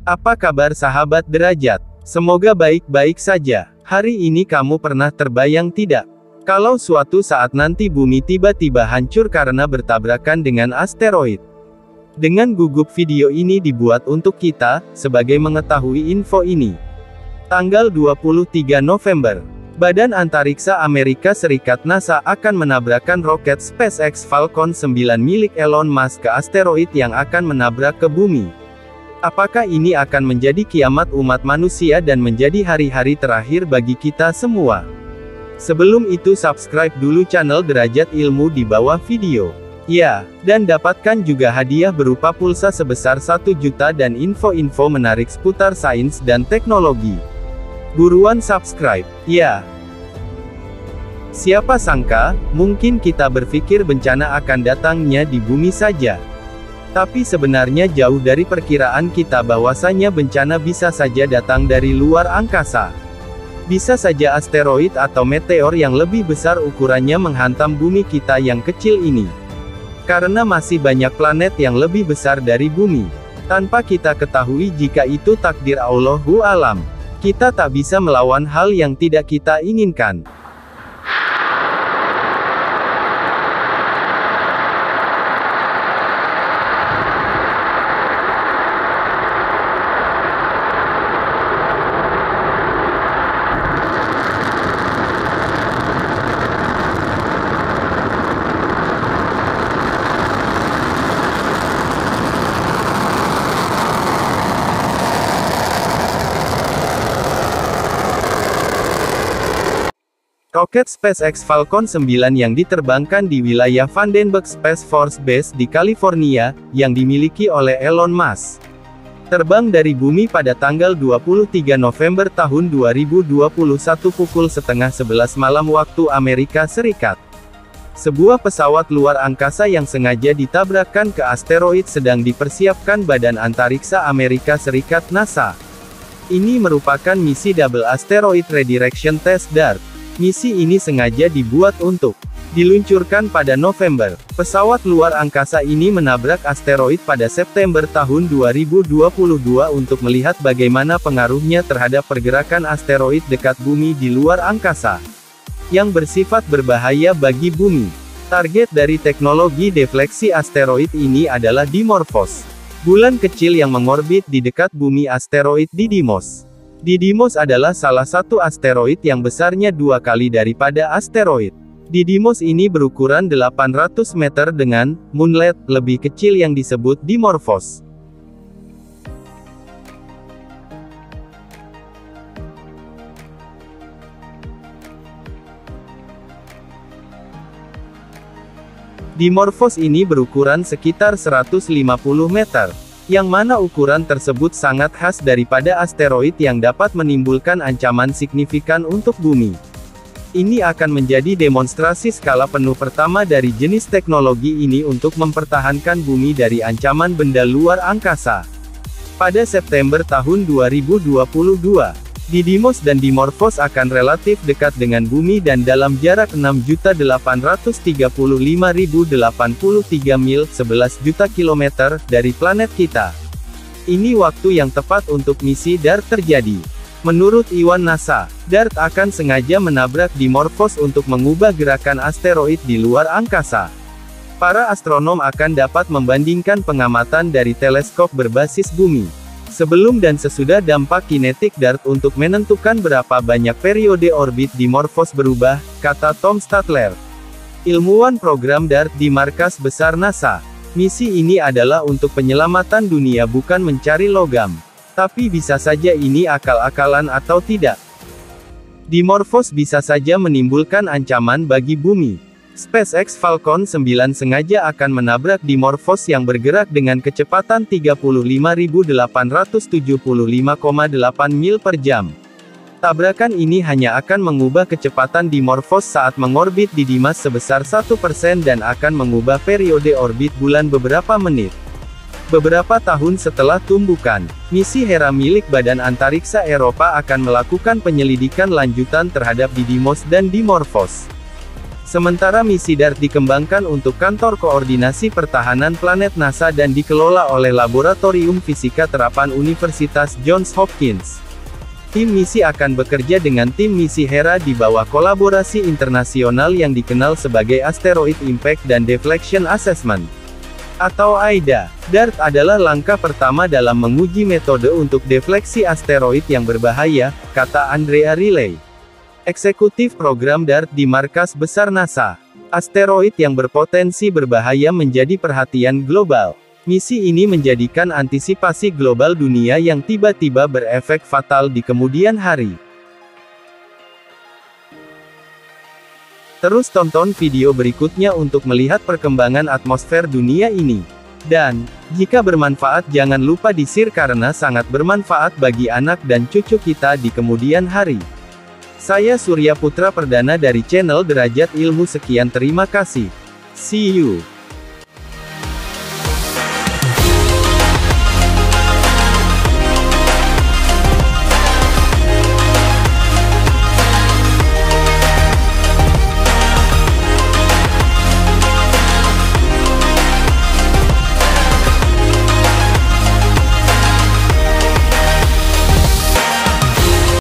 Apa kabar sahabat derajat? Semoga baik-baik saja. Hari ini kamu pernah terbayang tidak? Kalau suatu saat nanti bumi tiba-tiba hancur karena bertabrakan dengan asteroid. Dengan gugup video ini dibuat untuk kita, sebagai mengetahui info ini. Tanggal 23 November. Badan Antariksa Amerika Serikat NASA akan menabrakkan roket SpaceX Falcon 9 milik Elon Musk ke asteroid yang akan menabrak ke bumi. Apakah ini akan menjadi kiamat umat manusia dan menjadi hari-hari terakhir bagi kita semua? Sebelum itu subscribe dulu channel Derajat Ilmu di bawah video. Ya, dan dapatkan juga hadiah berupa pulsa sebesar 1 juta dan info-info menarik seputar sains dan teknologi. Buruan subscribe, ya. Siapa sangka, mungkin kita berpikir bencana akan datangnya di bumi saja. Tapi sebenarnya jauh dari perkiraan kita bahwasanya bencana bisa saja datang dari luar angkasa. Bisa saja asteroid atau meteor yang lebih besar ukurannya menghantam bumi kita yang kecil ini. Karena masih banyak planet yang lebih besar dari bumi. Tanpa kita ketahui jika itu takdir Allahu Alam. Kita tak bisa melawan hal yang tidak kita inginkan. Roket SpaceX Falcon 9 yang diterbangkan di wilayah Vandenberg Space Force Base di California, yang dimiliki oleh Elon Musk. Terbang dari bumi pada tanggal 23 November tahun 2021 pukul setengah 11 malam waktu Amerika Serikat. Sebuah pesawat luar angkasa yang sengaja ditabrakkan ke asteroid sedang dipersiapkan Badan Antariksa Amerika Serikat NASA. Ini merupakan misi Double Asteroid Redirection Test DART. Misi ini sengaja dibuat untuk diluncurkan pada November. Pesawat luar angkasa ini menabrak asteroid pada September tahun 2022 untuk melihat bagaimana pengaruhnya terhadap pergerakan asteroid dekat bumi di luar angkasa, yang bersifat berbahaya bagi bumi. Target dari teknologi defleksi asteroid ini adalah Dimorphos, bulan kecil yang mengorbit di dekat bumi asteroid Didymos. Didymos adalah salah satu asteroid yang besarnya 2 kali daripada asteroid. Didymos ini berukuran 800 meter dengan moonlet lebih kecil yang disebut Dimorphos. Dimorphos ini berukuran sekitar 150 meter. Yang mana ukuran tersebut sangat khas daripada asteroid yang dapat menimbulkan ancaman signifikan untuk bumi. Ini akan menjadi demonstrasi skala penuh pertama dari jenis teknologi ini untuk mempertahankan bumi dari ancaman benda luar angkasa. Pada September tahun 2022, Didymos dan Dimorphos akan relatif dekat dengan bumi dan dalam jarak 6.835.083 mil, 11 juta kilometer, dari planet kita. Ini waktu yang tepat untuk misi DART terjadi. Menurut Iwan NASA, DART akan sengaja menabrak Dimorphos untuk mengubah gerakan asteroid di luar angkasa. Para astronom akan dapat membandingkan pengamatan dari teleskop berbasis bumi. Sebelum dan sesudah dampak kinetik DART untuk menentukan berapa banyak periode orbit Dimorphos berubah, kata Tom Statler, ilmuwan program DART di Markas Besar NASA. Misi ini adalah untuk penyelamatan dunia, bukan mencari logam. Tapi bisa saja ini akal-akalan atau tidak. Dimorphos bisa saja menimbulkan ancaman bagi bumi. SpaceX Falcon 9 sengaja akan menabrak Dimorphos yang bergerak dengan kecepatan 35.875,8 mil per jam. Tabrakan ini hanya akan mengubah kecepatan Dimorphos saat mengorbit di Didymos sebesar 1% dan akan mengubah periode orbit bulan beberapa menit. Beberapa tahun setelah tumbukan, misi Hera milik Badan Antariksa Eropa akan melakukan penyelidikan lanjutan terhadap Didymos dan Dimorphos. Sementara misi DART dikembangkan untuk Kantor Koordinasi Pertahanan Planet NASA dan dikelola oleh Laboratorium Fisika Terapan Universitas Johns Hopkins. Tim misi akan bekerja dengan tim misi Hera di bawah kolaborasi internasional yang dikenal sebagai Asteroid Impact and Deflection Assessment, atau AIDA. DART adalah langkah pertama dalam menguji metode untuk defleksi asteroid yang berbahaya, kata Andrea Riley, eksekutif program DART di Markas Besar NASA. Asteroid yang berpotensi berbahaya menjadi perhatian global. Misi ini menjadikan antisipasi global dunia yang tiba-tiba berefek fatal di kemudian hari. Terus tonton video berikutnya untuk melihat perkembangan atmosfer dunia ini. Dan, jika bermanfaat jangan lupa di-share karena sangat bermanfaat bagi anak dan cucu kita di kemudian hari. Saya Surya Putra Perdana dari channel Derajat Ilmu. Sekian, terima kasih. See you.